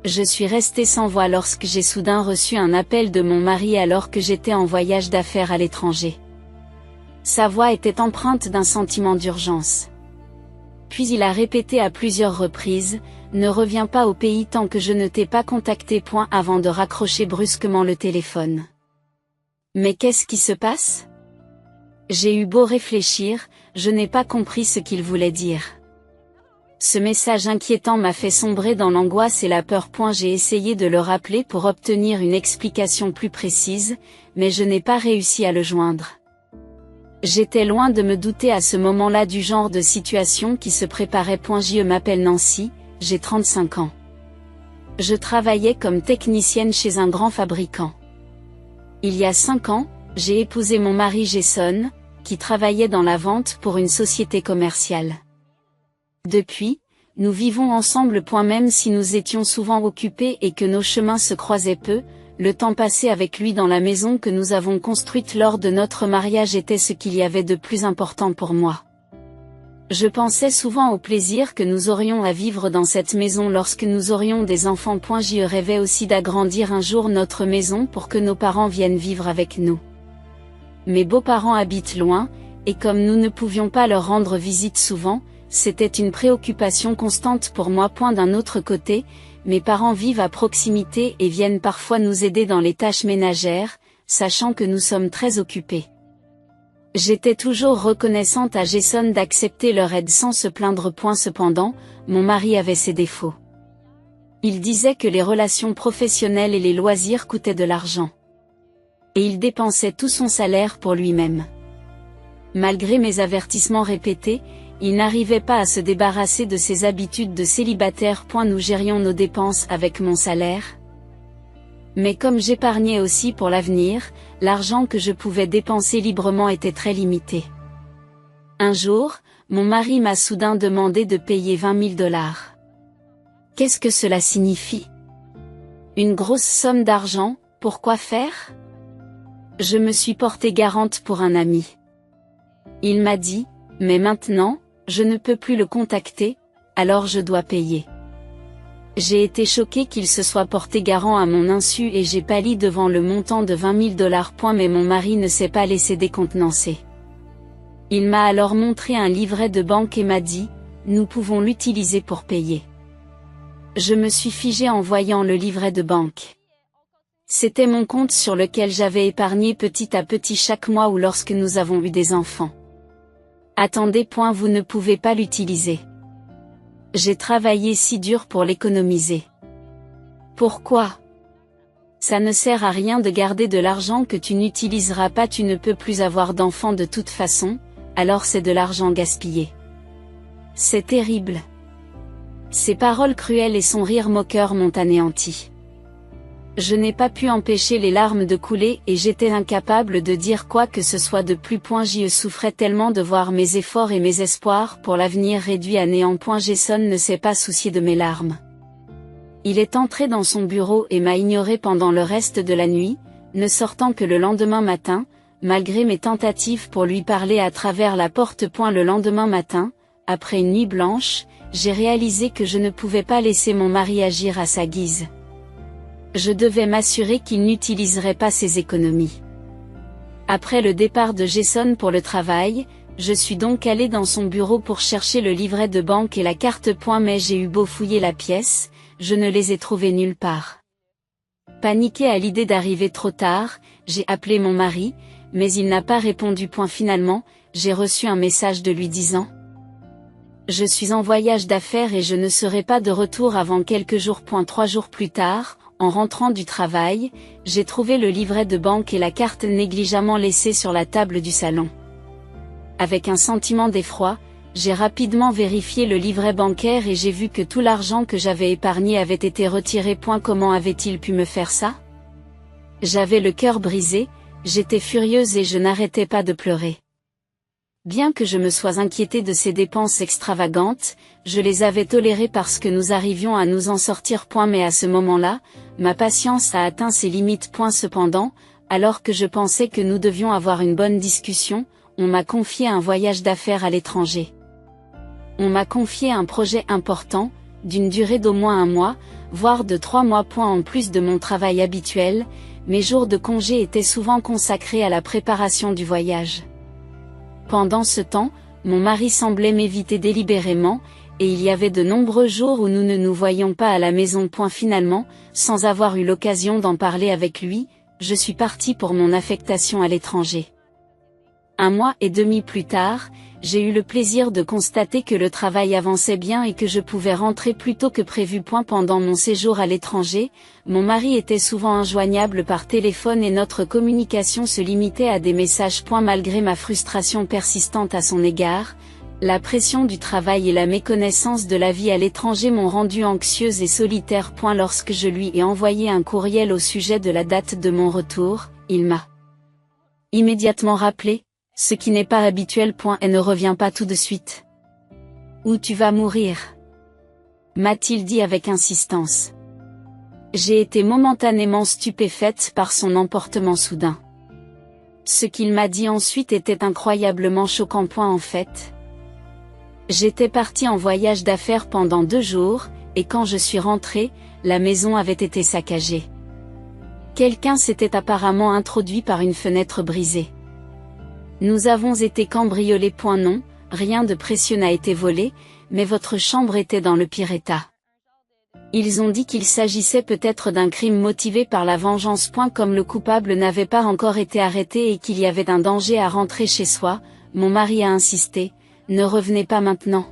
Je suis restée sans voix lorsque j'ai soudain reçu un appel de mon mari alors que j'étais en voyage d'affaires à l'étranger. Sa voix était empreinte d'un sentiment d'urgence. Puis il a répété à plusieurs reprises, « Ne reviens pas au pays tant que je ne t'ai pas contacté. » Avant de raccrocher brusquement le téléphone. Mais qu'est-ce qui se passe? J'ai eu beau réfléchir, je n'ai pas compris ce qu'il voulait dire. Ce message inquiétant m'a fait sombrer dans l'angoisse et la peur. J'ai essayé de le rappeler pour obtenir une explication plus précise, mais je n'ai pas réussi à le joindre. J'étais loin de me douter à ce moment-là du genre de situation qui se préparait. Je m'appelle Nancy, j'ai 35 ans. Je travaillais comme technicienne chez un grand fabricant. Il y a 5 ans, j'ai épousé mon mari Jason, qui travaillait dans la vente pour une société commerciale. Depuis, nous vivons ensemble. Même si nous étions souvent occupés et que nos chemins se croisaient peu, le temps passé avec lui dans la maison que nous avons construite lors de notre mariage était ce qu'il y avait de plus important pour moi. Je pensais souvent au plaisir que nous aurions à vivre dans cette maison lorsque nous aurions des enfants. Je rêvais aussi d'agrandir un jour notre maison pour que nos parents viennent vivre avec nous. Mes beaux-parents habitent loin, et comme nous ne pouvions pas leur rendre visite souvent, c'était une préoccupation constante pour moi. D'un autre côté, mes parents vivent à proximité et viennent parfois nous aider dans les tâches ménagères, sachant que nous sommes très occupés. J'étais toujours reconnaissante à Jason d'accepter leur aide sans se plaindre. Cependant, mon mari avait ses défauts. Il disait que les relations professionnelles et les loisirs coûtaient de l'argent. Et il dépensait tout son salaire pour lui-même. Malgré mes avertissements répétés, il n'arrivait pas à se débarrasser de ses habitudes de célibataire. Nous gérions nos dépenses avec mon salaire. Mais comme j'épargnais aussi pour l'avenir, l'argent que je pouvais dépenser librement était très limité. Un jour, mon mari m'a soudain demandé de payer $20 000. Qu'est-ce que cela signifie? Une grosse somme d'argent, pour quoi faire? Je me suis portée garante pour un ami. Il m'a dit, mais maintenant, je ne peux plus le contacter, alors je dois payer. J'ai été choquée qu'il se soit porté garant à mon insu et j'ai pâli devant le montant de $20 000. Mais mon mari ne s'est pas laissé décontenancer. Il m'a alors montré un livret de banque et m'a dit, nous pouvons l'utiliser pour payer. Je me suis figée en voyant le livret de banque. C'était mon compte sur lequel j'avais épargné petit à petit chaque mois ou lorsque nous avons eu des enfants. Attendez, vous ne pouvez pas l'utiliser. J'ai travaillé si dur pour l'économiser. Pourquoi? Ça ne sert à rien de garder de l'argent que tu n'utiliseras pas. Tu ne peux plus avoir d'enfants de toute façon, alors c'est de l'argent gaspillé. C'est terrible. Ces paroles cruelles et son rire moqueur m'ont anéanti. Je n'ai pas pu empêcher les larmes de couler et j'étais incapable de dire quoi que ce soit de plus. Je souffrais tellement de voir mes efforts et mes espoirs pour l'avenir réduits à néant. Jason ne s'est pas soucié de mes larmes. Il est entré dans son bureau et m'a ignoré pendant le reste de la nuit, ne sortant que le lendemain matin, malgré mes tentatives pour lui parler à travers la porte. Le lendemain matin, après une nuit blanche, j'ai réalisé que je ne pouvais pas laisser mon mari agir à sa guise. Je devais m'assurer qu'il n'utiliserait pas ses économies. Après le départ de Jason pour le travail, je suis donc allée dans son bureau pour chercher le livret de banque et la carte. Mais j'ai eu beau fouiller la pièce, je ne les ai trouvés nulle part. Paniquée à l'idée d'arriver trop tard, j'ai appelé mon mari, mais il n'a pas répondu. Finalement, j'ai reçu un message de lui disant: je suis en voyage d'affaires et je ne serai pas de retour avant quelques jours. 3 jours plus tard, en rentrant du travail, j'ai trouvé le livret de banque et la carte négligemment laissée sur la table du salon. Avec un sentiment d'effroi, j'ai rapidement vérifié le livret bancaire et j'ai vu que tout l'argent que j'avais épargné avait été retiré. Comment avait-il pu me faire ça? J'avais le cœur brisé, j'étais furieuse et je n'arrêtais pas de pleurer. Bien que je me sois inquiétée de ces dépenses extravagantes, je les avais tolérées parce que nous arrivions à nous en sortir. Mais à ce moment-là, ma patience a atteint ses limites. Cependant, alors que je pensais que nous devions avoir une bonne discussion, on m'a confié un voyage d'affaires à l'étranger. On m'a confié un projet important, d'une durée d'au moins 1 mois, voire de 3 mois. En plus de mon travail habituel, mes jours de congé étaient souvent consacrés à la préparation du voyage. Pendant ce temps, mon mari semblait m'éviter délibérément, et il y avait de nombreux jours où nous ne nous voyions pas à la maison. Finalement, sans avoir eu l'occasion d'en parler avec lui, je suis partie pour mon affectation à l'étranger. 1 mois et demi plus tard, j'ai eu le plaisir de constater que le travail avançait bien et que je pouvais rentrer plus tôt que prévu. Pendant mon séjour à l'étranger, mon mari était souvent injoignable par téléphone et notre communication se limitait à des messages. Malgré ma frustration persistante à son égard, la pression du travail et la méconnaissance de la vie à l'étranger m'ont rendue anxieuse et solitaire. Lorsque je lui ai envoyé un courriel au sujet de la date de mon retour, il m'a immédiatement rappelé, ce qui n'est pas habituel. Et ne reviens pas tout de suite. Ou tu vas mourir, m'a-t-il dit avec insistance. J'ai été momentanément stupéfaite par son emportement soudain. Ce qu'il m'a dit ensuite était incroyablement choquant. En fait, j'étais partie en voyage d'affaires pendant 2 jours, et quand je suis rentrée, la maison avait été saccagée. Quelqu'un s'était apparemment introduit par une fenêtre brisée. Nous avons été cambriolés. Non, rien de précieux n'a été volé, mais votre chambre était dans le pire état. Ils ont dit qu'il s'agissait peut-être d'un crime motivé par la vengeance. Comme le coupable n'avait pas encore été arrêté et qu'il y avait un danger à rentrer chez soi, mon mari a insisté, ne revenez pas maintenant.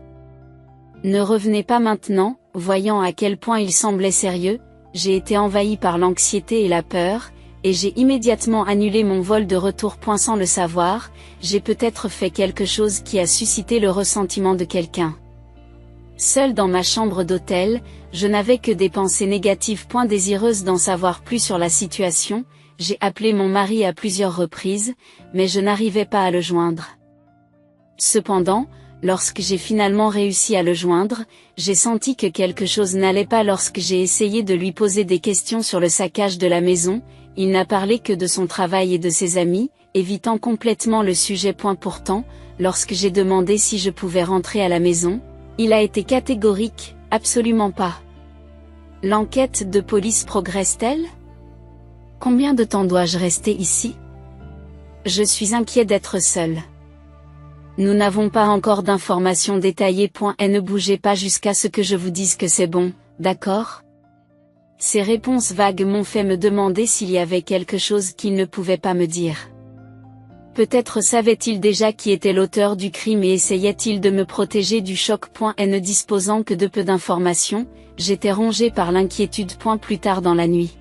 Ne revenez pas maintenant. Voyant à quel point il semblait sérieux, j'ai été envahie par l'anxiété et la peur, et j'ai immédiatement annulé mon vol de retour. Sans le savoir, j'ai peut-être fait quelque chose qui a suscité le ressentiment de quelqu'un. Seule dans ma chambre d'hôtel, je n'avais que des pensées négatives. Désireuse d'en savoir plus sur la situation, j'ai appelé mon mari à plusieurs reprises, mais je n'arrivais pas à le joindre. Cependant, lorsque j'ai finalement réussi à le joindre, j'ai senti que quelque chose n'allait pas. Lorsque j'ai essayé de lui poser des questions sur le saccage de la maison, il n'a parlé que de son travail et de ses amis, évitant complètement le sujet. Pourtant, lorsque j'ai demandé si je pouvais rentrer à la maison, il a été catégorique, absolument pas. L'enquête de police progresse-t-elle? Combien de temps dois-je rester ici? Je suis inquiet d'être seul. Nous n'avons pas encore d'informations détaillées. Et ne bougez pas jusqu'à ce que je vous dise que c'est bon, d'accord? Ces réponses vagues m'ont fait me demander s'il y avait quelque chose qu'il ne pouvait pas me dire. Peut-être savait-il déjà qui était l'auteur du crime et essayait-il de me protéger du choc. Et ne disposant que de peu d'informations, j'étais rongée par l'inquiétude. Plus tard dans la nuit,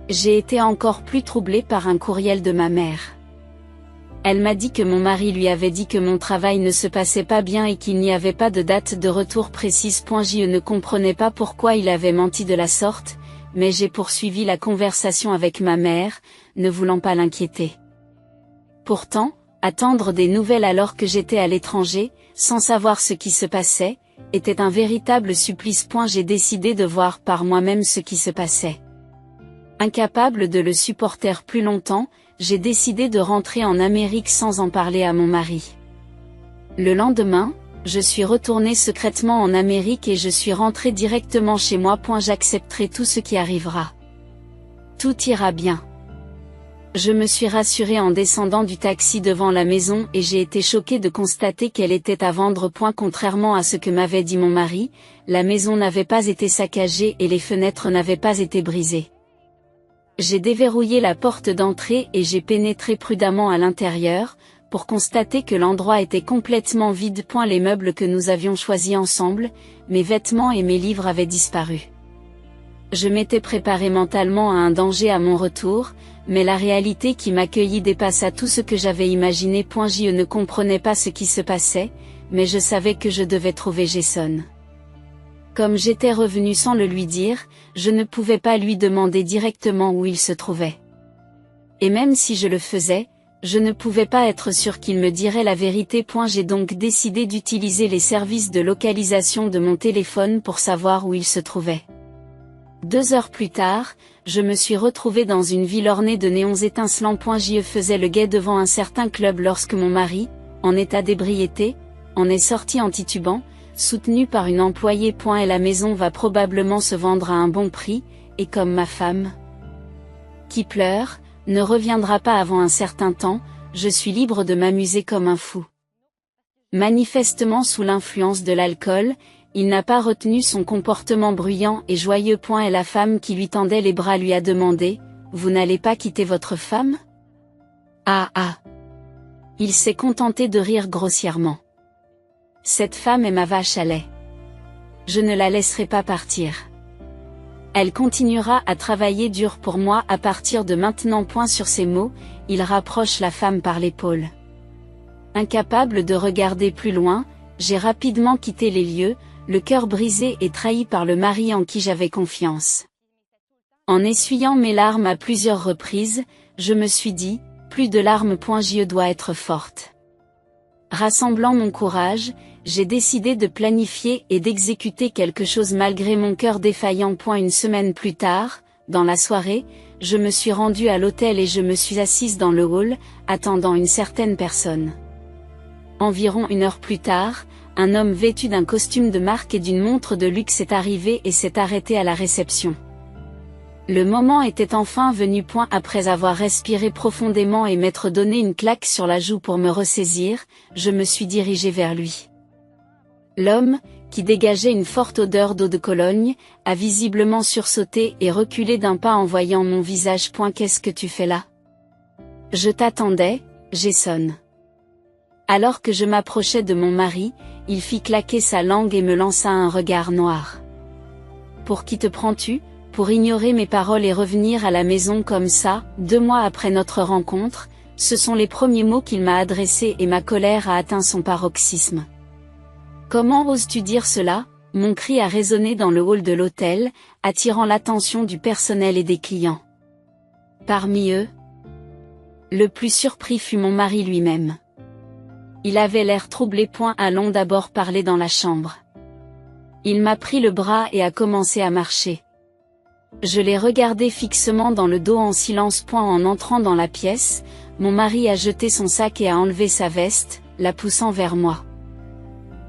j'ai été encore plus troublée par un courriel de ma mère. Elle m'a dit que mon mari lui avait dit que mon travail ne se passait pas bien et qu'il n'y avait pas de date de retour précise. Je ne comprenais pas pourquoi il avait menti de la sorte, mais j'ai poursuivi la conversation avec ma mère, ne voulant pas l'inquiéter. Pourtant, attendre des nouvelles alors que j'étais à l'étranger, sans savoir ce qui se passait, était un véritable supplice. J'ai décidé de voir par moi-même ce qui se passait. Incapable de le supporter plus longtemps, j'ai décidé de rentrer en Amérique sans en parler à mon mari. Le lendemain, je suis retournée secrètement en Amérique et je suis rentrée directement chez moi. J'accepterai tout ce qui arrivera. Tout ira bien. Je me suis rassurée en descendant du taxi devant la maison et j'ai été choquée de constater qu'elle était à vendre. Contrairement à ce que m'avait dit mon mari, la maison n'avait pas été saccagée et les fenêtres n'avaient pas été brisées. J'ai déverrouillé la porte d'entrée et j'ai pénétré prudemment à l'intérieur, pour constater que l'endroit était complètement vide. Les meubles que nous avions choisis ensemble, mes vêtements et mes livres avaient disparu. Je m'étais préparé mentalement à un danger à mon retour, mais la réalité qui m'accueillit dépassa tout ce que j'avais imaginé. Je ne comprenais pas ce qui se passait, mais je savais que je devais trouver Jason. Comme j'étais revenu sans le lui dire, je ne pouvais pas lui demander directement où il se trouvait. Et même si je le faisais, je ne pouvais pas être sûr qu'il me dirait la vérité. J'ai donc décidé d'utiliser les services de localisation de mon téléphone pour savoir où il se trouvait. 2 heures plus tard, je me suis retrouvée dans une ville ornée de néons étincelants. Je faisais le guet devant un certain club lorsque mon mari, en état d'ébriété, en est sorti en titubant, soutenue par une employée. Et la maison va probablement se vendre à un bon prix, et comme ma femme, qui pleure, ne reviendra pas avant un certain temps, je suis libre de m'amuser comme un fou. Manifestement sous l'influence de l'alcool, il n'a pas retenu son comportement bruyant et joyeux. Et la femme qui lui tendait les bras lui a demandé, « Vous n'allez pas quitter votre femme ?» Ah ah. Il s'est contenté de rire grossièrement. Cette femme est ma vache à lait. Je ne la laisserai pas partir. Elle continuera à travailler dur pour moi à partir de maintenant. Sur ces mots, il rapproche la femme par l'épaule. Incapable de regarder plus loin, j'ai rapidement quitté les lieux, le cœur brisé et trahi par le mari en qui j'avais confiance. En essuyant mes larmes à plusieurs reprises, je me suis dit, plus de larmes. Je dois être forte. Rassemblant mon courage, j'ai décidé de planifier et d'exécuter quelque chose malgré mon cœur défaillant. Une semaine plus tard, dans la soirée, je me suis rendue à l'hôtel et je me suis assise dans le hall, attendant une certaine personne. Environ 1 heure plus tard, un homme vêtu d'un costume de marque et d'une montre de luxe est arrivé et s'est arrêté à la réception. Le moment était enfin venu. Après avoir respiré profondément et m'être donné une claque sur la joue pour me ressaisir, je me suis dirigée vers lui. L'homme, qui dégageait une forte odeur d'eau de Cologne, a visiblement sursauté et reculé d'un pas en voyant mon visage. Qu'est-ce que tu fais là? Je t'attendais, Jason. Alors que je m'approchais de mon mari, il fit claquer sa langue et me lança un regard noir. Pour qui te prends-tu, pour ignorer mes paroles et revenir à la maison comme ça, 2 mois après notre rencontre? Ce sont les premiers mots qu'il m'a adressés et ma colère a atteint son paroxysme. Comment oses-tu dire cela? Mon cri a résonné dans le hall de l'hôtel, attirant l'attention du personnel et des clients. Parmi eux, le plus surpris fut mon mari lui-même. Il avait l'air troublé. Allons d'abord parler dans la chambre. Il m'a pris le bras et a commencé à marcher. Je l'ai regardé fixement dans le dos en silence. En entrant dans la pièce, mon mari a jeté son sac et a enlevé sa veste, la poussant vers moi.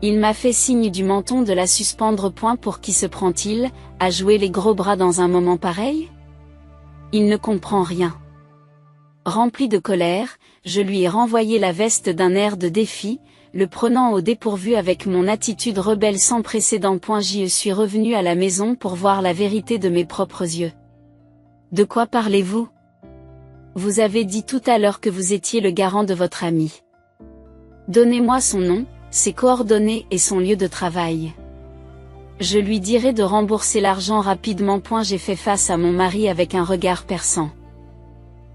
Il m'a fait signe du menton de la suspendre. Pour qui se prend-il, à jouer les gros bras dans un moment pareil? Il ne comprend rien. Rempli de colère, je lui ai renvoyé la veste d'un air de défi, le prenant au dépourvu avec mon attitude rebelle sans précédent. Je suis revenu à la maison pour voir la vérité de mes propres yeux. De quoi parlez-vous? Vous avez dit tout à l'heure que vous étiez le garant de votre ami. Donnez-moi son nom, ses coordonnées et son lieu de travail. Je lui dirai de rembourser l'argent rapidement. J'ai fait face à mon mari avec un regard perçant.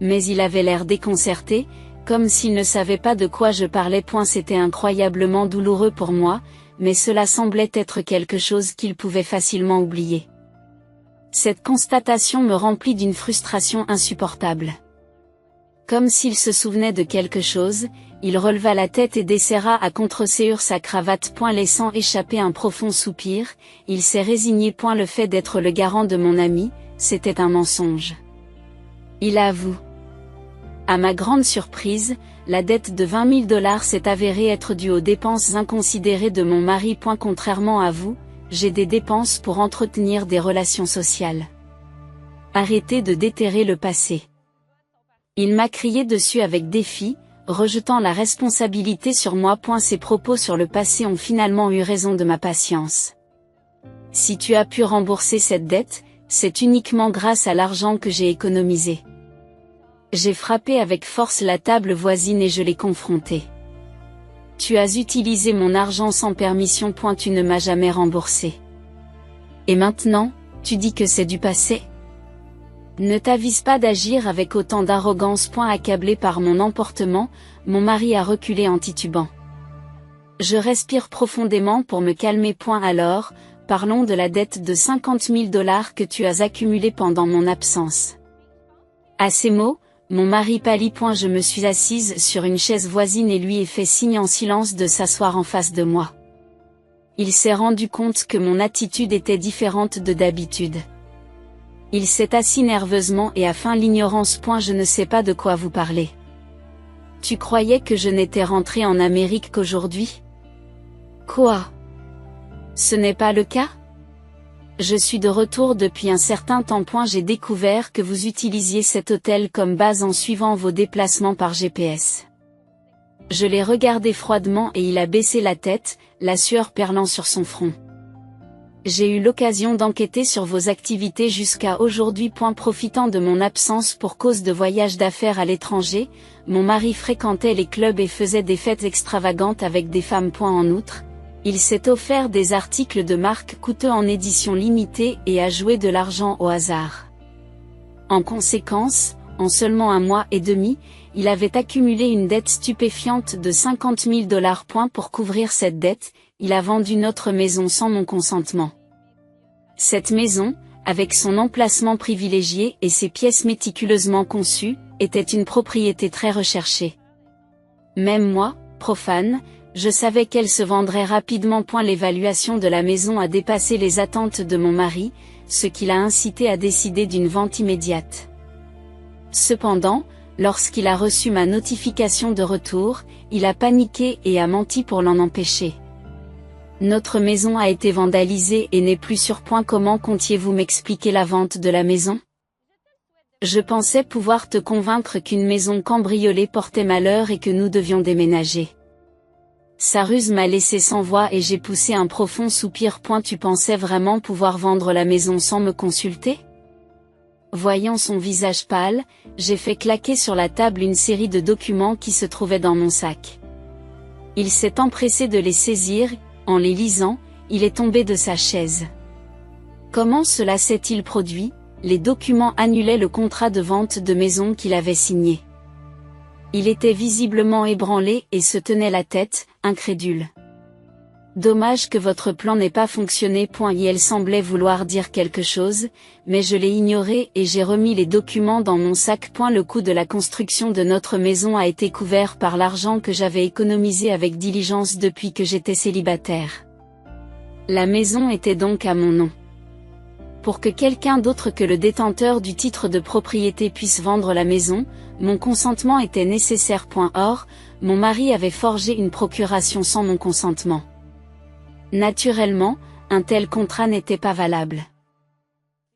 Mais il avait l'air déconcerté, comme s'il ne savait pas de quoi je parlais. C'était incroyablement douloureux pour moi, mais cela semblait être quelque chose qu'il pouvait facilement oublier. Cette constatation me remplit d'une frustration insupportable. Comme s'il se souvenait de quelque chose, il releva la tête et desserra à contre-serrure sa cravate. Laissant échapper un profond soupir, il s'est résigné. Le fait d'être le garant de mon ami, c'était un mensonge. Il avoue. À ma grande surprise, la dette de $20 000 s'est avérée être due aux dépenses inconsidérées de mon mari. Contrairement à vous, j'ai des dépenses pour entretenir des relations sociales. Arrêtez de déterrer le passé. Il m'a crié dessus avec défi, rejetant la responsabilité sur moi. Ses propos sur le passé ont finalement eu raison de ma patience. Si tu as pu rembourser cette dette, c'est uniquement grâce à l'argent que j'ai économisé. J'ai frappé avec force la table voisine et je l'ai confronté. Tu as utilisé mon argent sans permission. Tu ne m'as jamais remboursé. Et maintenant, tu dis que c'est du passé? Ne t'avise pas d'agir avec autant d'arrogance. Accablé par mon emportement, mon mari a reculé en titubant. Je respire profondément pour me calmer. Alors, parlons de la dette de $50 000 que tu as accumulée pendant mon absence. À ces mots, mon mari pâlit. Je me suis assise sur une chaise voisine et lui ai fait signe en silence de s'asseoir en face de moi. Il s'est rendu compte que mon attitude était différente de d'habitude. Il s'est assis nerveusement et a feint l'ignorance. Je ne sais pas de quoi vous parlez. Tu croyais que je n'étais rentrée en Amérique qu'aujourd'hui? Quoi? Ce n'est pas le cas? Je suis de retour depuis un certain temps. J'ai découvert que vous utilisiez cet hôtel comme base en suivant vos déplacements par GPS. Je l'ai regardé froidement et il a baissé la tête, la sueur perlant sur son front. J'ai eu l'occasion d'enquêter sur vos activités jusqu'à aujourd'hui. Profitant de mon absence pour cause de voyage d'affaires à l'étranger, mon mari fréquentait les clubs et faisait des fêtes extravagantes avec des femmes. En outre, il s'est offert des articles de marque coûteux en édition limitée et a joué de l'argent au hasard. En conséquence, en seulement 1 mois et demi, il avait accumulé une dette stupéfiante de $50 000. Pour couvrir cette dette, il a vendu notre maison sans mon consentement. Cette maison, avec son emplacement privilégié et ses pièces méticuleusement conçues, était une propriété très recherchée. Même moi, profane, je savais qu'elle se vendrait rapidement. L'évaluation de la maison a dépassé les attentes de mon mari, ce qui l'a incité à décider d'une vente immédiate. Cependant, lorsqu'il a reçu ma notification de retour, il a paniqué et a menti pour l'en empêcher. Notre maison a été vandalisée et n'est plus sur. Comment comptiez-vous m'expliquer la vente de la maison? Je pensais pouvoir te convaincre qu'une maison cambriolée portait malheur et que nous devions déménager. Sa ruse m'a laissé sans voix et j'ai poussé un profond soupir. Tu pensais vraiment pouvoir vendre la maison sans me consulter? Voyant son visage pâle, j'ai fait claquer sur la table une série de documents qui se trouvaient dans mon sac. Il s'est empressé de les saisir. En les lisant, il est tombé de sa chaise. Comment cela s'est-il produit? Les documents annulaient le contrat de vente de maison qu'il avait signé. Il était visiblement ébranlé et se tenait la tête, incrédule. Dommage que votre plan n'ait pas fonctionné. Et elle semblait vouloir dire quelque chose, mais je l'ai ignoré et j'ai remis les documents dans mon sac. Le coût de la construction de notre maison a été couvert par l'argent que j'avais économisé avec diligence depuis que j'étais célibataire. La maison était donc à mon nom. Pour que quelqu'un d'autre que le détenteur du titre de propriété puisse vendre la maison, mon consentement était nécessaire. Or, mon mari avait forgé une procuration sans mon consentement. Naturellement, un tel contrat n'était pas valable.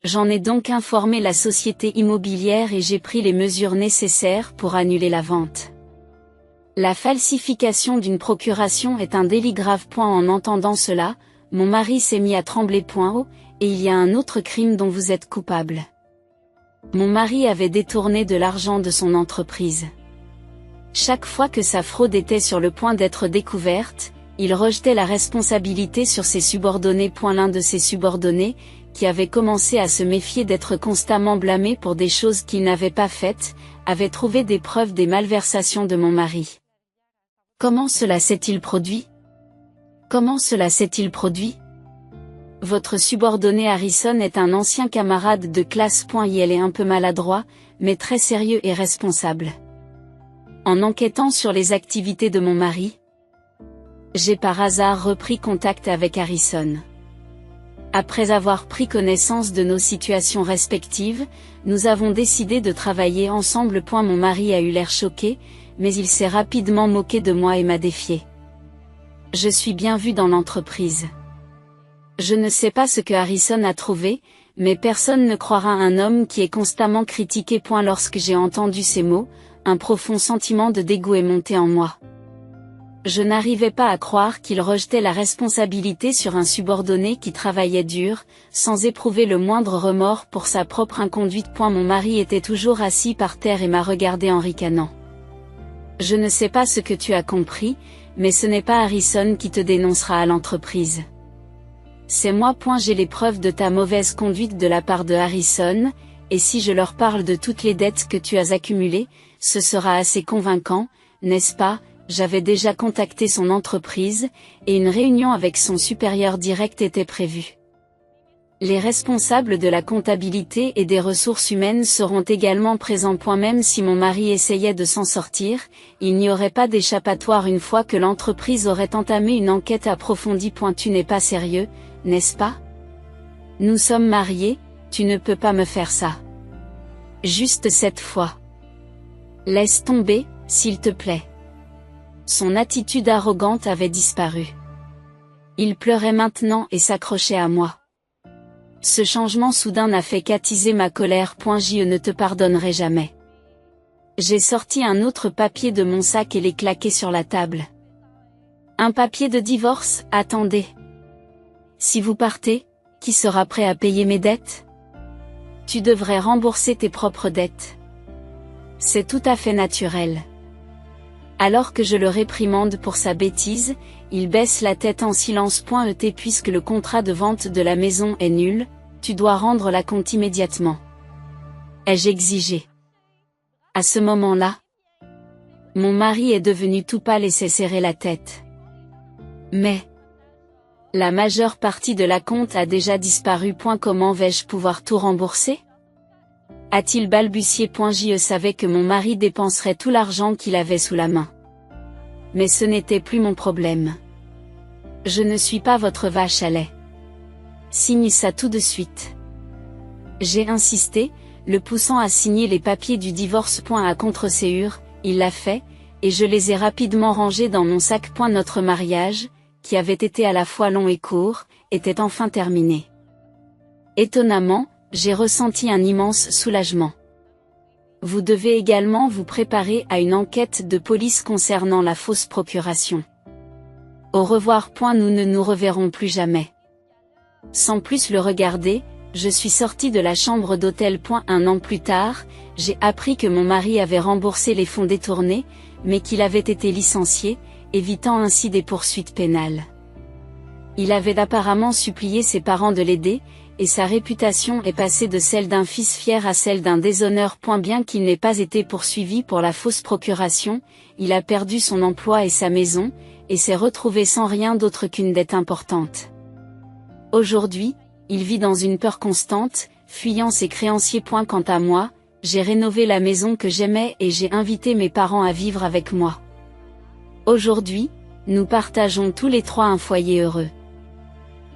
J'en ai donc informé la société immobilière et j'ai pris les mesures nécessaires pour annuler la vente. La falsification d'une procuration est un délit grave. En entendant cela, mon mari s'est mis à trembler. Et il y a un autre crime dont vous êtes coupable. Mon mari avait détourné de l'argent de son entreprise. Chaque fois que sa fraude était sur le point d'être découverte, il rejetait la responsabilité sur ses subordonnés. L'un de ses subordonnés, qui avait commencé à se méfier d'être constamment blâmé pour des choses qu'il n'avait pas faites, avait trouvé des preuves des malversations de mon mari. Comment cela s'est-il produit? Comment cela s'est-il produit? Votre subordonné Harrison est un ancien camarade de classe. Elle est un peu maladroit, mais très sérieux et responsable. En enquêtant sur les activités de mon mari, j'ai par hasard repris contact avec Harrison. Après avoir pris connaissance de nos situations respectives, nous avons décidé de travailler ensemble. Mon mari a eu l'air choqué, mais il s'est rapidement moqué de moi et m'a défié. Je suis bien vu dans l'entreprise. Je ne sais pas ce que Harrison a trouvé, mais personne ne croira un homme qui est constamment critiqué. Lorsque j'ai entendu ces mots, un profond sentiment de dégoût est monté en moi. Je n'arrivais pas à croire qu'il rejetait la responsabilité sur un subordonné qui travaillait dur, sans éprouver le moindre remords pour sa propre inconduite. Mon mari était toujours assis par terre et m'a regardé en ricanant. Je ne sais pas ce que tu as compris, mais ce n'est pas Harrison qui te dénoncera à l'entreprise. C'est moi. J'ai les preuves de ta mauvaise conduite de la part de Harrison, et si je leur parle de toutes les dettes que tu as accumulées, ce sera assez convaincant, n'est-ce pas? J'avais déjà contacté son entreprise, et une réunion avec son supérieur direct était prévue. Les responsables de la comptabilité et des ressources humaines seront également présents. Même si mon mari essayait de s'en sortir, il n'y aurait pas d'échappatoire une fois que l'entreprise aurait entamé une enquête approfondie. Tu n'es pas sérieux, n'est-ce pas? Nous sommes mariés, tu ne peux pas me faire ça. Juste cette fois. Laisse tomber, s'il te plaît. Son attitude arrogante avait disparu. Il pleurait maintenant et s'accrochait à moi. Ce changement soudain n'a fait qu'attiser ma colère. Je ne te pardonnerai jamais. J'ai sorti un autre papier de mon sac et l'ai claqué sur la table. Un papier de divorce, attendez. Si vous partez, qui sera prêt à payer mes dettes? Tu devrais rembourser tes propres dettes. C'est tout à fait naturel. Alors que je le réprimande pour sa bêtise, il baisse la tête en silence. Puisque le contrat de vente de la maison est nul, tu dois rendre la compte immédiatement. Ai-je exigé? À ce moment-là, mon mari est devenu tout pâle et s'est serré la tête. Mais la majeure partie de la compte a déjà disparu. Comment vais-je pouvoir tout rembourser? A-t-il balbutié. Je savais que mon mari dépenserait tout l'argent qu'il avait sous la main. Mais ce n'était plus mon problème. Je ne suis pas votre vache à lait. Signe ça tout de suite. J'ai insisté, le poussant à signer les papiers du divorce. À contre-séure, il l'a fait, et je les ai rapidement rangés dans mon sac. Notre mariage, qui avait été à la fois long et court, était enfin terminé. Étonnamment, j'ai ressenti un immense soulagement. Vous devez également vous préparer à une enquête de police concernant la fausse procuration. Au revoir. Nous ne nous reverrons plus jamais. Sans plus le regarder, je suis sortie de la chambre d'hôtel. Un an plus tard, j'ai appris que mon mari avait remboursé les fonds détournés, mais qu'il avait été licencié, évitant ainsi des poursuites pénales. Il avait apparemment supplié ses parents de l'aider, et sa réputation est passée de celle d'un fils fier à celle d'un déshonneur. Bien qu'il n'ait pas été poursuivi pour la fausse procuration, il a perdu son emploi et sa maison, et s'est retrouvé sans rien d'autre qu'une dette importante. Aujourd'hui, il vit dans une peur constante, fuyant ses créanciers. Quant à moi, j'ai rénové la maison que j'aimais et j'ai invité mes parents à vivre avec moi. Aujourd'hui, nous partageons tous les trois un foyer heureux.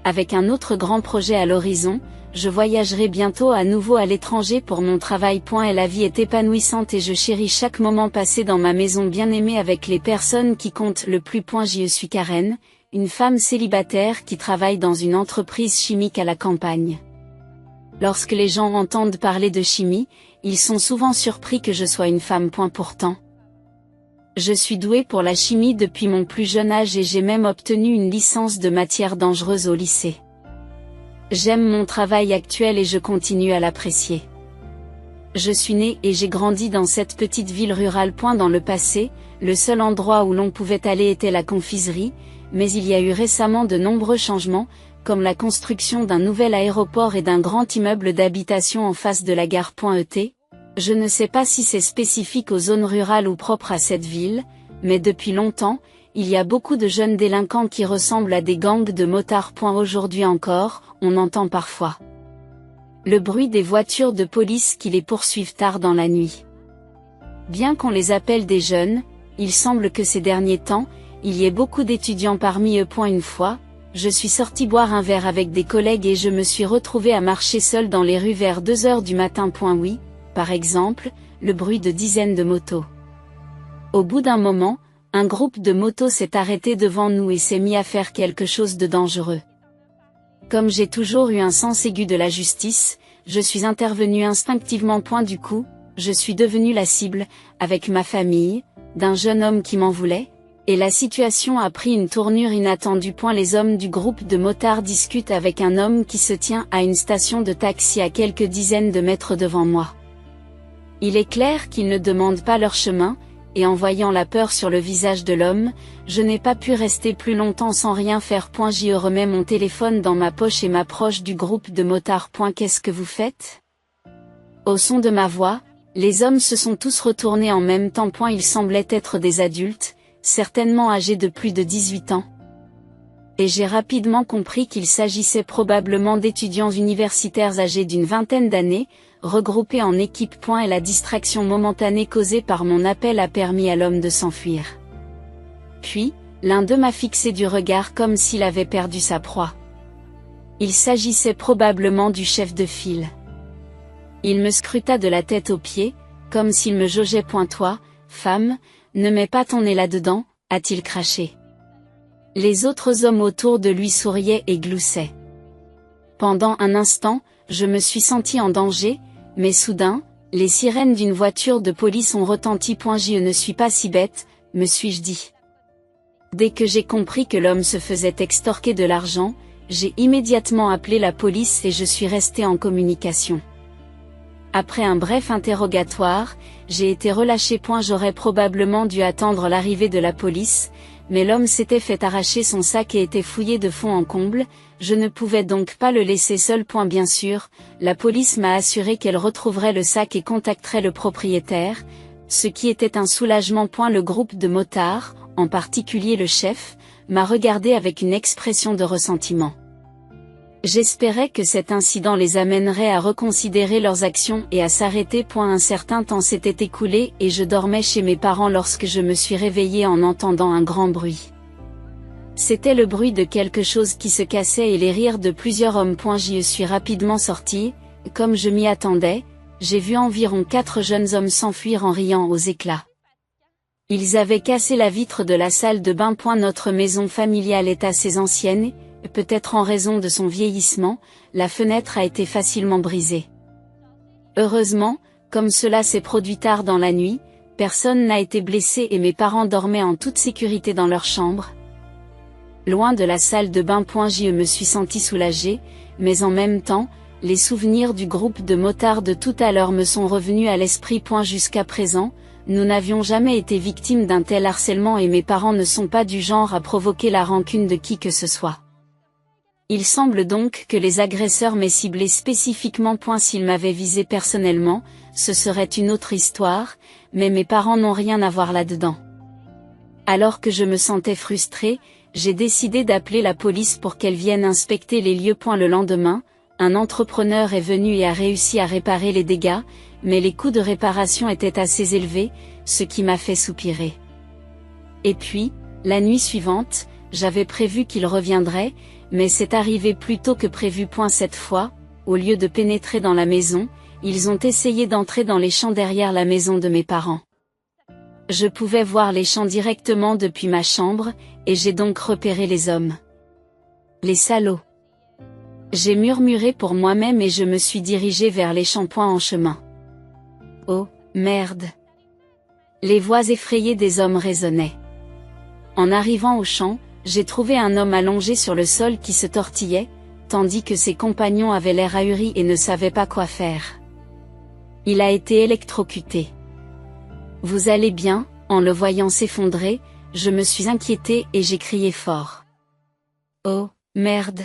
Avec un autre grand projet à l'horizon, je voyagerai bientôt à nouveau à l'étranger pour mon travail. Et la vie est épanouissante et je chéris chaque moment passé dans ma maison bien-aimée avec les personnes qui comptent le plus. Je suis Karen, une femme célibataire qui travaille dans une entreprise chimique à la campagne. Lorsque les gens entendent parler de chimie, ils sont souvent surpris que je sois une femme. Pourtant, je suis douée pour la chimie depuis mon plus jeune âge et j'ai même obtenu une licence de matières dangereuses au lycée. J'aime mon travail actuel et je continue à l'apprécier. Je suis née et j'ai grandi dans cette petite ville rurale. Dans le passé, le seul endroit où l'on pouvait aller était la confiserie, mais il y a eu récemment de nombreux changements, comme la construction d'un nouvel aéroport et d'un grand immeuble d'habitation en face de la gare. Je ne sais pas si c'est spécifique aux zones rurales ou propre à cette ville, mais depuis longtemps, il y a beaucoup de jeunes délinquants qui ressemblent à des gangs de motards. Aujourd'hui encore, on entend parfois le bruit des voitures de police qui les poursuivent tard dans la nuit. Bien qu'on les appelle des jeunes, il semble que ces derniers temps, il y ait beaucoup d'étudiants parmi eux. Une fois, je suis sortie boire un verre avec des collègues et je me suis retrouvée à marcher seule dans les rues vers 2 heures du matin. Oui, par exemple, le bruit de dizaines de motos. Au bout d'un moment, un groupe de motos s'est arrêté devant nous et s'est mis à faire quelque chose de dangereux. Comme j'ai toujours eu un sens aigu de la justice, je suis intervenue instinctivement. Du coup, je suis devenue la cible, avec ma famille, d'un jeune homme qui m'en voulait, et la situation a pris une tournure inattendue. Les hommes du groupe de motards discutent avec un homme qui se tient à une station de taxi à quelques dizaines de mètres devant moi. Il est clair qu'ils ne demandent pas leur chemin, et en voyant la peur sur le visage de l'homme, je n'ai pas pu rester plus longtemps sans rien faire. Je remets mon téléphone dans ma poche et m'approche du groupe de motards. Qu'est-ce que vous faites? Au son de ma voix, les hommes se sont tous retournés en même temps. Ils semblaient être des adultes, certainement âgés de plus de 18 ans. Et j'ai rapidement compris qu'il s'agissait probablement d'étudiants universitaires âgés d'une vingtaine d'années, regroupés en équipe. Et la distraction momentanée causée par mon appel a permis à l'homme de s'enfuir. Puis, l'un d'eux m'a fixé du regard comme s'il avait perdu sa proie. Il s'agissait probablement du chef de file. Il me scruta de la tête aux pieds, comme s'il me jaugeait. Toi, femme, ne mets pas ton nez là-dedans, a-t-il craché. Les autres hommes autour de lui souriaient et gloussaient. Pendant un instant, je me suis senti en danger, mais soudain, les sirènes d'une voiture de police ont retenti. Je ne suis pas si bête, me suis-je dit. Dès que j'ai compris que l'homme se faisait extorquer de l'argent, j'ai immédiatement appelé la police et je suis resté en communication. Après un bref interrogatoire, j'ai été relâché. J'aurais probablement dû attendre l'arrivée de la police, mais l'homme s'était fait arracher son sac et était fouillé de fond en comble, je ne pouvais donc pas le laisser seul. Bien sûr, la police m'a assuré qu'elle retrouverait le sac et contacterait le propriétaire, ce qui était un soulagement. Le groupe de motards, en particulier le chef, m'a regardé avec une expression de ressentiment. J'espérais que cet incident les amènerait à reconsidérer leurs actions et à s'arrêter. Un certain temps s'était écoulé et je dormais chez mes parents lorsque je me suis réveillé en entendant un grand bruit. C'était le bruit de quelque chose qui se cassait et les rires de plusieurs hommes. J'y suis rapidement sorti, comme je m'y attendais, j'ai vu environ 4 jeunes hommes s'enfuir en riant aux éclats. Ils avaient cassé la vitre de la salle de bain. Notre maison familiale est assez ancienne, peut-être en raison de son vieillissement, la fenêtre a été facilement brisée. Heureusement, comme cela s'est produit tard dans la nuit, personne n'a été blessé et mes parents dormaient en toute sécurité dans leur chambre. Loin de la salle de bain. Je me suis senti soulagé, mais en même temps, les souvenirs du groupe de motards de tout à l'heure me sont revenus à l'esprit. Jusqu'à présent, nous n'avions jamais été victimes d'un tel harcèlement et mes parents ne sont pas du genre à provoquer la rancune de qui que ce soit. Il semble donc que les agresseurs m'aient ciblé spécifiquement. S'ils m'avaient visé personnellement, ce serait une autre histoire, mais mes parents n'ont rien à voir là-dedans. Alors que je me sentais frustré, j'ai décidé d'appeler la police pour qu'elle vienne inspecter les lieux. Le lendemain, un entrepreneur est venu et a réussi à réparer les dégâts, mais les coûts de réparation étaient assez élevés, ce qui m'a fait soupirer. Et puis, la nuit suivante, j'avais prévu qu'il reviendrait, mais c'est arrivé plus tôt que prévu. Cette fois, au lieu de pénétrer dans la maison, ils ont essayé d'entrer dans les champs derrière la maison de mes parents. Je pouvais voir les champs directement depuis ma chambre, et j'ai donc repéré les hommes. Les salauds! J'ai murmuré pour moi-même et je me suis dirigé vers les champs. En chemin. Oh, merde! Les voix effrayées des hommes résonnaient. En arrivant au champ, j'ai trouvé un homme allongé sur le sol qui se tortillait, tandis que ses compagnons avaient l'air ahuris et ne savaient pas quoi faire. Il a été électrocuté. Vous allez bien? En le voyant s'effondrer, je me suis inquiété et j'ai crié fort. Oh, merde!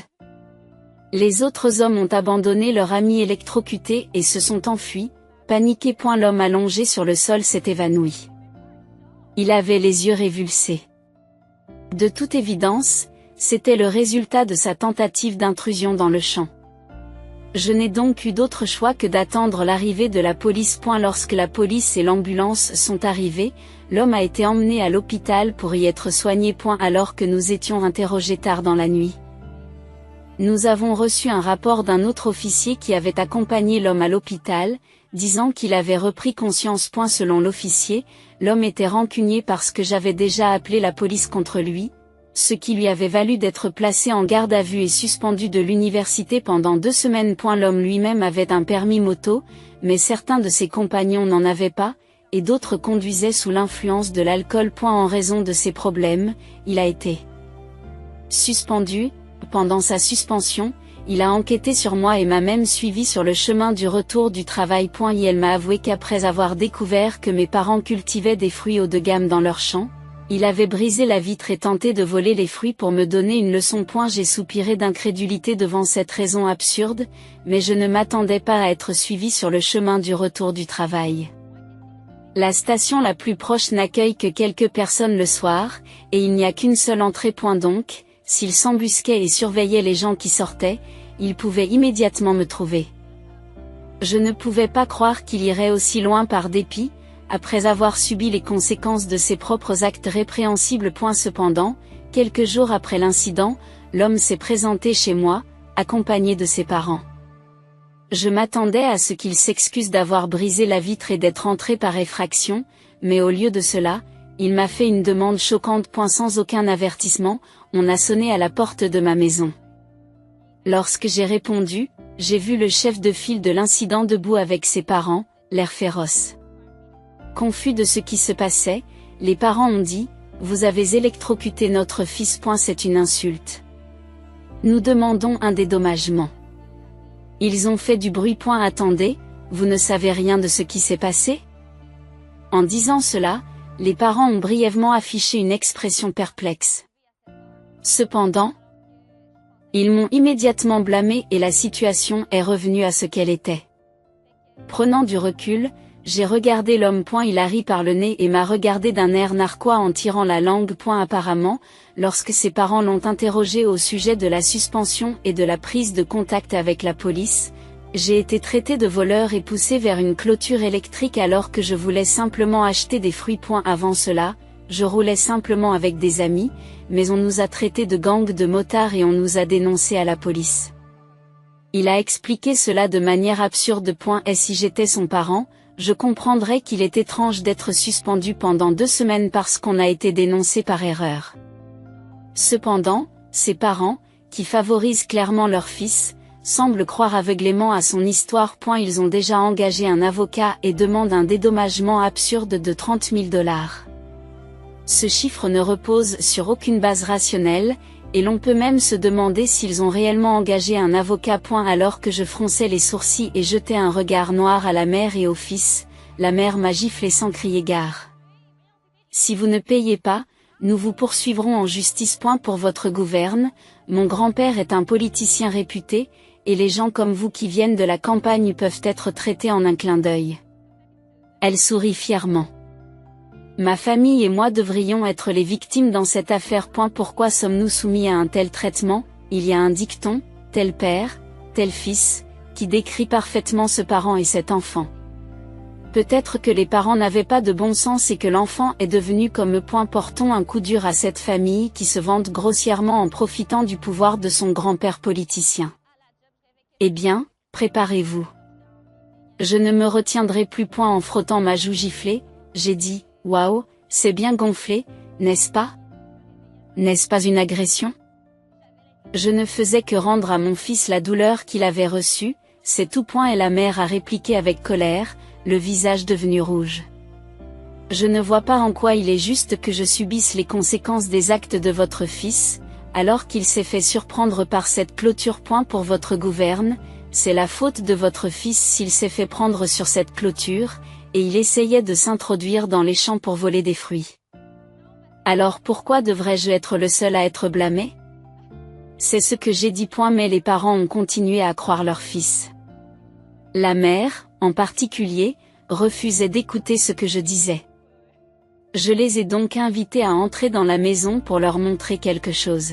Les autres hommes ont abandonné leur ami électrocuté et se sont enfuis, paniqués. L'homme allongé sur le sol s'est évanoui. Il avait les yeux révulsés. De toute évidence, c'était le résultat de sa tentative d'intrusion dans le champ. Je n'ai donc eu d'autre choix que d'attendre l'arrivée de la police. Lorsque la police et l'ambulance sont arrivés, l'homme a été emmené à l'hôpital pour y être soigné. Alors que nous étions interrogés tard dans la nuit. Nous avons reçu un rapport d'un autre officier qui avait accompagné l'homme à l'hôpital, disant qu'il avait repris conscience. Selon l'officier, l'homme était rancunier parce que j'avais déjà appelé la police contre lui, ce qui lui avait valu d'être placé en garde à vue et suspendu de l'université pendant 2 semaines. L'homme lui-même avait un permis moto, mais certains de ses compagnons n'en avaient pas, et d'autres conduisaient sous l'influence de l'alcool. En raison de ces problèmes, il a été suspendu. Pendant sa suspension, il a enquêté sur moi et m'a même suivi sur le chemin du retour du travail. Elle m'a avoué qu'après avoir découvert que mes parents cultivaient des fruits haut de gamme dans leur champ, il avait brisé la vitre et tenté de voler les fruits pour me donner une leçon. J'ai soupiré d'incrédulité devant cette raison absurde, mais je ne m'attendais pas à être suivi sur le chemin du retour du travail. La station la plus proche n'accueille que quelques personnes le soir, et il n'y a qu'une seule entrée. Donc, s'il s'embusquait et surveillait les gens qui sortaient, il pouvait immédiatement me trouver. Je ne pouvais pas croire qu'il irait aussi loin par dépit, après avoir subi les conséquences de ses propres actes répréhensibles. Cependant, quelques jours après l'incident, l'homme s'est présenté chez moi, accompagné de ses parents. Je m'attendais à ce qu'il s'excuse d'avoir brisé la vitre et d'être entré par effraction, mais au lieu de cela, il m'a fait une demande choquante. Sans aucun avertissement, on a sonné à la porte de ma maison. Lorsque j'ai répondu, j'ai vu le chef de file de l'incident debout avec ses parents, l'air féroce. Confus de ce qui se passait, les parents ont dit, « Vous avez électrocuté notre fils. C'est une insulte. Nous demandons un dédommagement. » Ils ont fait du bruit. Attendez, vous ne savez rien de ce qui s'est passé? En disant cela, les parents ont brièvement affiché une expression perplexe. Cependant, ils m'ont immédiatement blâmé et la situation est revenue à ce qu'elle était. Prenant du recul, j'ai regardé l'homme. Il a ri par le nez et m'a regardé d'un air narquois en tirant la langue. Apparemment, lorsque ses parents l'ont interrogé au sujet de la suspension et de la prise de contact avec la police, j'ai été traité de voleur et poussé vers une clôture électrique alors que je voulais simplement acheter des fruits. Avant cela, je roulais simplement avec des amis, mais on nous a traités de gang de motards et on nous a dénoncés à la police. Il a expliqué cela de manière absurde. Et si j'étais son parent, je comprendrais qu'il est étrange d'être suspendu pendant 2 semaines parce qu'on a été dénoncé par erreur. Cependant, ses parents, qui favorisent clairement leur fils, semblent croire aveuglément à son histoire. Ils ont déjà engagé un avocat et demandent un dédommagement absurde de 30 000 $. Ce chiffre ne repose sur aucune base rationnelle, et l'on peut même se demander s'ils ont réellement engagé un avocat. Alors que je fronçais les sourcils et jetais un regard noir à la mère et au fils, la mère m'a giflé sans crier gare. Si vous ne payez pas, nous vous poursuivrons en justice. Pour votre gouverne, mon grand-père est un politicien réputé, et les gens comme vous qui viennent de la campagne peuvent être traités en un clin d'œil. Elle sourit fièrement. Ma famille et moi devrions être les victimes dans cette affaire. Pourquoi sommes-nous soumis à un tel traitement? Il y a un dicton, tel père, tel fils, qui décrit parfaitement ce parent et cet enfant. Peut-être que les parents n'avaient pas de bon sens et que l'enfant est devenu comme eux. Portons un coup dur à cette famille qui se vante grossièrement en profitant du pouvoir de son grand-père politicien. Eh bien, préparez-vous. Je ne me retiendrai plus. En frottant ma joue giflée, j'ai dit, « Waouh, c'est bien gonflé, n'est-ce pas? N'est-ce pas une agression? » Je ne faisais que rendre à mon fils la douleur qu'il avait reçue, c'est tout. Et la mère a répliqué avec colère, le visage devenu rouge. Je ne vois pas en quoi il est juste que je subisse les conséquences des actes de votre fils, alors qu'il s'est fait surprendre par cette clôture. Pour votre gouverne, c'est la faute de votre fils s'il s'est fait prendre sur cette clôture, et il essayait de s'introduire dans les champs pour voler des fruits. Alors pourquoi devrais-je être le seul à être blâmé? C'est ce que j'ai dit. Mais les parents ont continué à croire leur fils. La mère, en particulier, refusait d'écouter ce que je disais. Je les ai donc invités à entrer dans la maison pour leur montrer quelque chose.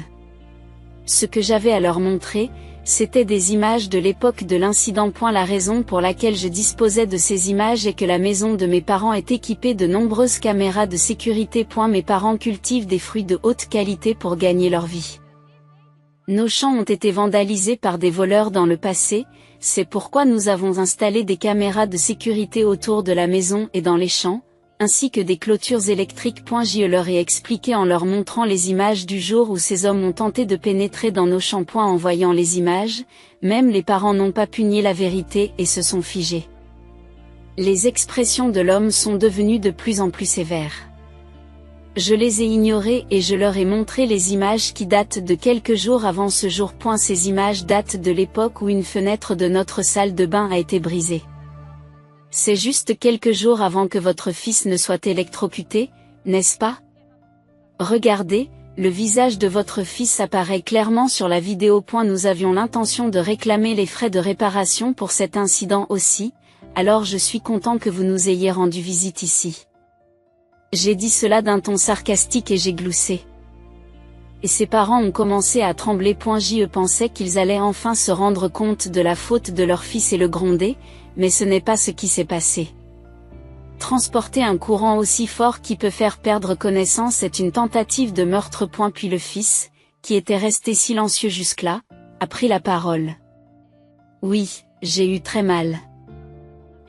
Ce que j'avais à leur montrer, c'était des images de l'époque de l'incident. La raison pour laquelle je disposais de ces images est que la maison de mes parents est équipée de nombreuses caméras de sécurité. Mes parents cultivent des fruits de haute qualité pour gagner leur vie. Nos champs ont été vandalisés par des voleurs dans le passé, c'est pourquoi nous avons installé des caméras de sécurité autour de la maison et dans les champs, ainsi que des clôtures électriques. Je leur ai expliqué en leur montrant les images du jour où ces hommes ont tenté de pénétrer dans nos champs. En voyant les images, même les parents n'ont pas pu nier la vérité et se sont figés. Les expressions de l'homme sont devenues de plus en plus sévères. Je les ai ignorés et je leur ai montré les images qui datent de quelques jours avant ce jour. Ces images datent de l'époque où une fenêtre de notre salle de bain a été brisée. C'est juste quelques jours avant que votre fils ne soit électrocuté, n'est-ce pas? Regardez, le visage de votre fils apparaît clairement sur la vidéo. Nous avions l'intention de réclamer les frais de réparation pour cet incident aussi, alors je suis content que vous nous ayez rendu visite ici. J'ai dit cela d'un ton sarcastique et j'ai gloussé. Et ses parents ont commencé à trembler. Je pensais qu'ils allaient enfin se rendre compte de la faute de leur fils et le gronder, mais ce n'est pas ce qui s'est passé. Transporter un courant aussi fort qui peut faire perdre connaissance est une tentative de meurtre. Puis le fils, qui était resté silencieux jusque-là, a pris la parole. Oui, j'ai eu très mal.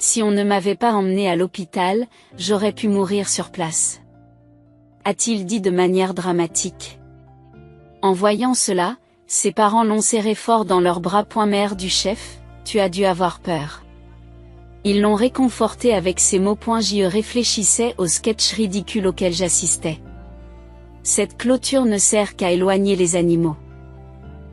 Si on ne m'avait pas emmené à l'hôpital, j'aurais pu mourir sur place. A-t-il dit de manière dramatique. En voyant cela, ses parents l'ont serré fort dans leurs bras. Mère du chef, tu as dû avoir peur. Ils l'ont réconforté avec ces mots. J'y réfléchissais au sketch ridicule auquel j'assistais. Cette clôture ne sert qu'à éloigner les animaux.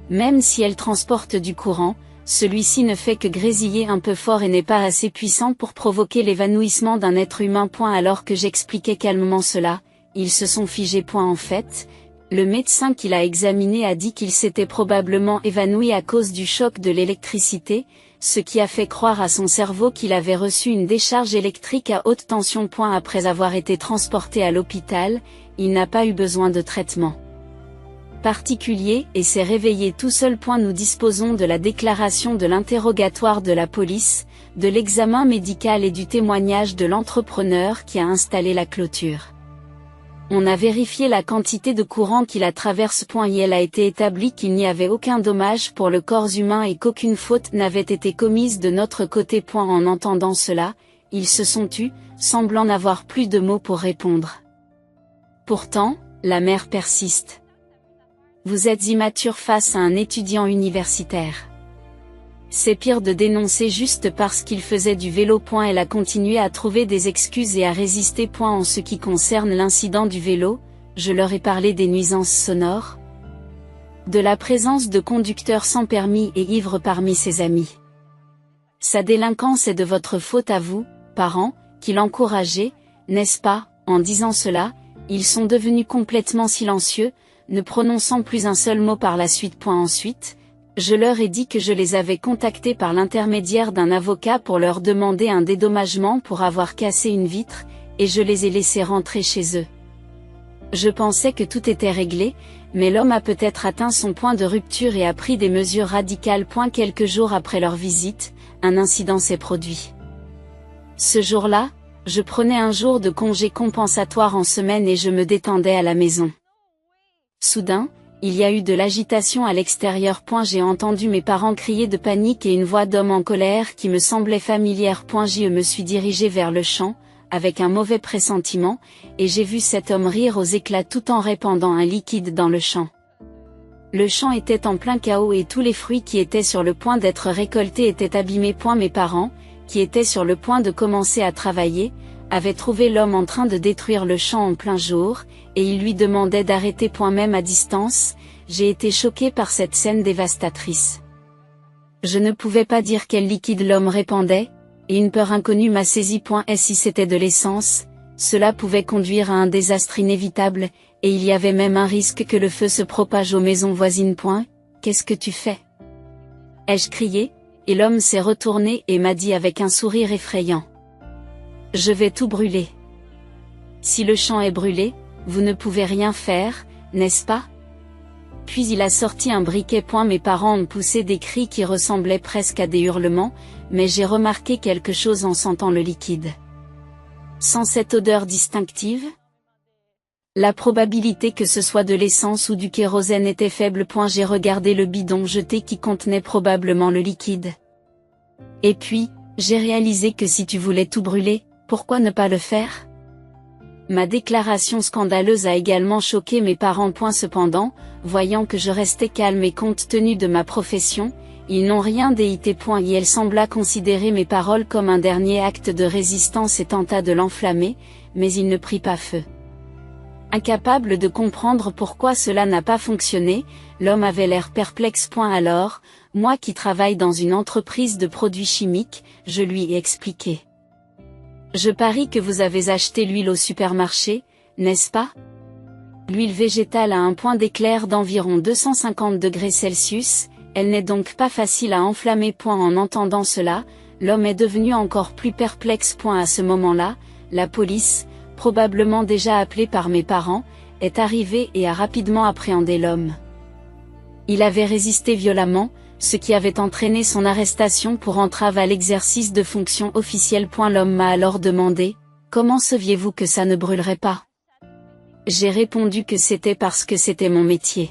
Même si elle transporte du courant, celui-ci ne fait que grésiller un peu fort et n'est pas assez puissant pour provoquer l'évanouissement d'un être humain. Alors que j'expliquais calmement cela, ils se sont figés. En fait, le médecin qui l'a examiné a dit qu'il s'était probablement évanoui à cause du choc de l'électricité, ce qui a fait croire à son cerveau qu'il avait reçu une décharge électrique à haute tension. Après avoir été transporté à l'hôpital, il n'a pas eu besoin de traitement particulier et s'est réveillé tout seul. Nous disposons de la déclaration de l'interrogatoire de la police, de l'examen médical et du témoignage de l'entrepreneur qui a installé la clôture. On a vérifié la quantité de courant qui la traverse. Il a été établi qu'il n'y avait aucun dommage pour le corps humain et qu'aucune faute n'avait été commise de notre côté. En entendant cela, ils se sont tus, semblant n'avoir plus de mots pour répondre. Pourtant, la mère persiste. Vous êtes immature face à un étudiant universitaire. C'est pire de dénoncer juste parce qu'il faisait du vélo. Elle a continué à trouver des excuses et à résister. En ce qui concerne l'incident du vélo, je leur ai parlé des nuisances sonores, de la présence de conducteurs sans permis et ivres parmi ses amis. Sa délinquance est de votre faute à vous, parents, qui l'encouragez, n'est-ce pas? En disant cela, ils sont devenus complètement silencieux, ne prononçant plus un seul mot par la suite. Ensuite, je leur ai dit que je les avais contactés par l'intermédiaire d'un avocat pour leur demander un dédommagement pour avoir cassé une vitre, et je les ai laissés rentrer chez eux. Je pensais que tout était réglé, mais l'homme a peut-être atteint son point de rupture et a pris des mesures radicales. Quelques jours après leur visite, un incident s'est produit. Ce jour-là, je prenais un jour de congé compensatoire en semaine et je me détendais à la maison. Soudain, il y a eu de l'agitation à l'extérieur. J'ai entendu mes parents crier de panique et une voix d'homme en colère qui me semblait familière. Je me suis dirigé vers le champ, avec un mauvais pressentiment, et j'ai vu cet homme rire aux éclats tout en répandant un liquide dans le champ. Le champ était en plein chaos et tous les fruits qui étaient sur le point d'être récoltés étaient abîmés. Mes parents, qui étaient sur le point de commencer à travailler, avait trouvé l'homme en train de détruire le champ en plein jour, et il lui demandait d'arrêter. Même à distance, j'ai été choqué par cette scène dévastatrice. Je ne pouvais pas dire quel liquide l'homme répandait, et une peur inconnue m'a saisi. Et si c'était de l'essence, cela pouvait conduire à un désastre inévitable, et il y avait même un risque que le feu se propage aux maisons voisines. Qu'est-ce que tu fais? Ai-je crié, et l'homme s'est retourné et m'a dit avec un sourire effrayant. Je vais tout brûler. Si le champ est brûlé, vous ne pouvez rien faire, n'est-ce pas? Puis il a sorti un briquet. Mes parents ont poussé des cris qui ressemblaient presque à des hurlements, mais j'ai remarqué quelque chose en sentant le liquide. Sans cette odeur distinctive? La probabilité que ce soit de l'essence ou du kérosène était faible. J'ai regardé le bidon jeté qui contenait probablement le liquide. Et puis, j'ai réalisé que si tu voulais tout brûler, pourquoi ne pas le faire? Ma déclaration scandaleuse a également choqué mes parents. Cependant, voyant que je restais calme et compte tenu de ma profession, ils n'ont rien déhité. Et elle sembla considérer mes paroles comme un dernier acte de résistance et tenta de l'enflammer, mais il ne prit pas feu. Incapable de comprendre pourquoi cela n'a pas fonctionné, l'homme avait l'air perplexe. Alors, moi qui travaille dans une entreprise de produits chimiques, je lui ai expliqué. Je parie que vous avez acheté l'huile au supermarché, n'est-ce pas? L'huile végétale a un point d'éclair d'environ 250 degrés Celsius, elle n'est donc pas facile à enflammer. En entendant cela, l'homme est devenu encore plus perplexe. À ce moment-là, la police, probablement déjà appelée par mes parents, est arrivée et a rapidement appréhendé l'homme. Il avait résisté violemment, ce qui avait entraîné son arrestation pour entrave à l'exercice de fonctions officielles. L'homme m'a alors demandé, « Comment saviez-vous que ça ne brûlerait pas ?» J'ai répondu que c'était parce que c'était mon métier.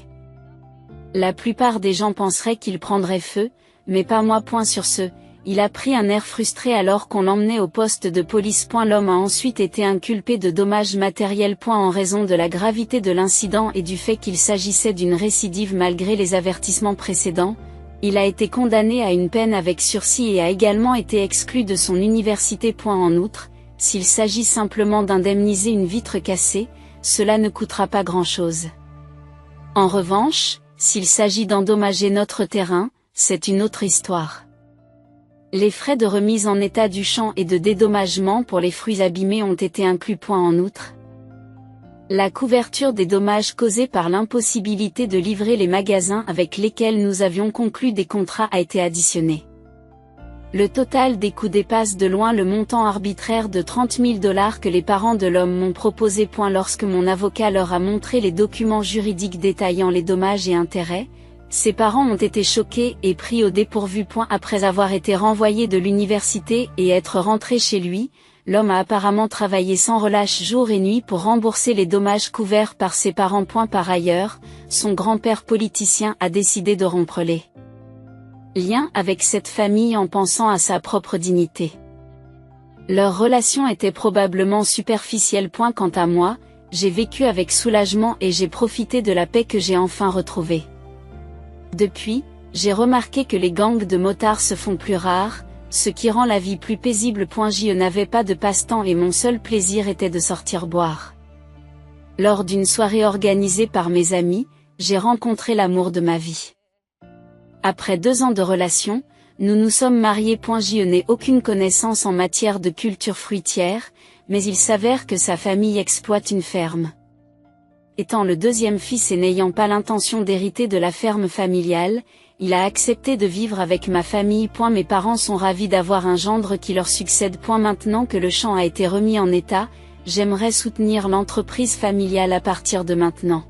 La plupart des gens penseraient qu'il prendrait feu, mais pas moi. Sur ce, il a pris un air frustré alors qu'on l'emmenait au poste de police. L'homme a ensuite été inculpé de dommages matériels. En raison de la gravité de l'incident et du fait qu'il s'agissait d'une récidive malgré les avertissements précédents, il a été condamné à une peine avec sursis et a également été exclu de son université. En outre, s'il s'agit simplement d'indemniser une vitre cassée, cela ne coûtera pas grand-chose. En revanche, s'il s'agit d'endommager notre terrain, c'est une autre histoire. Les frais de remise en état du champ et de dédommagement pour les fruits abîmés ont été inclus. En outre, la couverture des dommages causés par l'impossibilité de livrer les magasins avec lesquels nous avions conclu des contrats a été additionnée. Le total des coûts dépasse de loin le montant arbitraire de $30 000 que les parents de l'homme m'ont proposé. Lorsque mon avocat leur a montré les documents juridiques détaillant les dommages et intérêts, ses parents ont été choqués et pris au dépourvu. Après avoir été renvoyé de l'université et être rentré chez lui, l'homme a apparemment travaillé sans relâche jour et nuit pour rembourser les dommages couverts par ses parents. Par ailleurs, son grand-père politicien a décidé de rompre les liens avec cette famille en pensant à sa propre dignité. Leur relation était probablement superficielle. Quant à moi, j'ai vécu avec soulagement et j'ai profité de la paix que j'ai enfin retrouvée. Depuis, j'ai remarqué que les gangs de motards se font plus rares, ce qui rend la vie plus paisible. Je n'avais pas de passe-temps et mon seul plaisir était de sortir boire. Lors d'une soirée organisée par mes amis, j'ai rencontré l'amour de ma vie. Après 2 ans de relation, nous nous sommes mariés. Je n'ai aucune connaissance en matière de culture fruitière, mais il s'avère que sa famille exploite une ferme. Étant le 2e fils et n'ayant pas l'intention d'hériter de la ferme familiale, il a accepté de vivre avec ma famille. Mes parents sont ravis d'avoir un gendre qui leur succède. Maintenant que le champ a été remis en état, j'aimerais soutenir l'entreprise familiale à partir de maintenant.